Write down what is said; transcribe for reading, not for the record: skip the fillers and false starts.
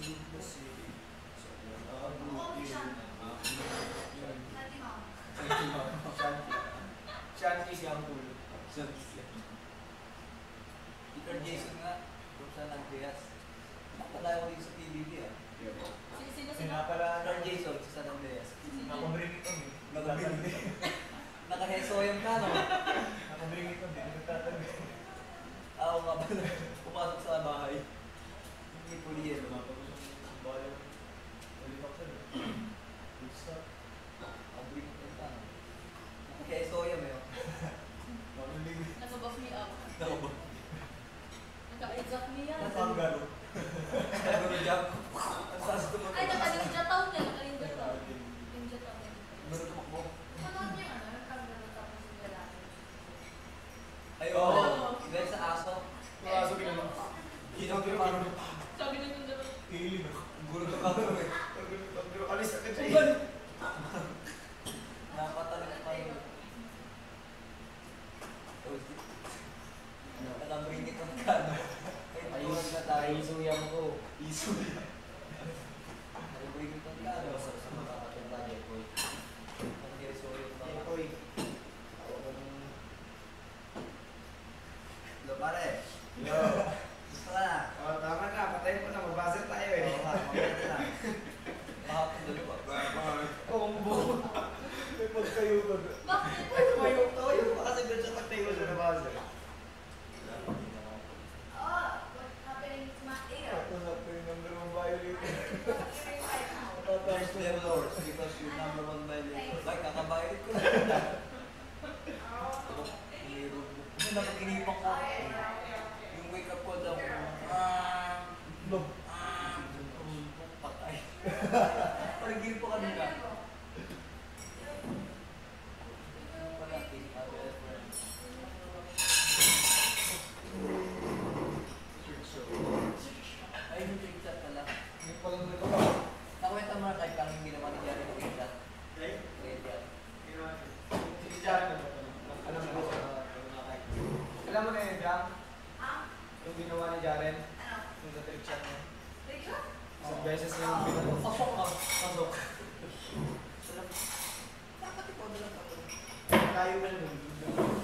the city. Shanti siyang tulo. Peter Jason nga, Roxanne Andreas. Nakapala ko rin sa PBB ah. Sino Sinapala Peter Jason sa San Andreas. Nakabring ito eh. Nakahesoyam ka no? Nakabring ito, hindi nagtatabi. Oo nga pala. Pumasok sa bahay. Hindi po liyan. Bayo. Helicopter. Gusto. Abring ito ka no? Nakahesoyam eh. Mamulig. Nag-buff me up. Nakaba. Naka-exact me yan. Napanggalo. Nagano job. Ang sas ko mo. Ay, naka-ninja town yan. Naka-ninja town. Ninja town. Ano tumakbo? Manood niya ano? Nagkagano tapos yung lalaki. Ay Oo. oo. Dahil sa aso. Kaso ginawa. Ginawa. Sabi na yung dalawa. Kili na. Gulo ka kami eh. Pero alis ka Kung dyan. ba? Napatalag pa yun. Nakabring ito ng kano. Ayun na tayo. Isuyam ko. Isuya. Nakabring ito ng kano. Sa mga katanda niya po. Nakahesoyam na. Hello pare. Yo. Gusto ka na? Tama na. Patayin mo na. Mabasa tayo eh. Oo nga, mamaya na. Mahapon dalawa. Combo. May pagkayutan. Bakit? Tumayo pa kasi doon sa pagtayo sa nabasa. Oh, what happened to my ear? Ito na po yung number one violator. First level because you're number one violator. Ay, kakabayad ko na. Kasi napag-inipan ko. Yung wake up call daw. Patay. Parang gil po kanina. Pala, ay, yung trick shot pala. Yung palang nito. Nakwenta mo na kahit parang hindi naman ni Jerry yung trick shot. Okay? Great yan. Si Jan. Alam mo sa alam mo na yun, Jam? Yung ginawa ni Jaren? Ano? Yung sa trick shot niya. Picture? Isang beses na yung pinalo. Pasok ka. Pasok. Dapat ikaw na lang ako. Tayo mo na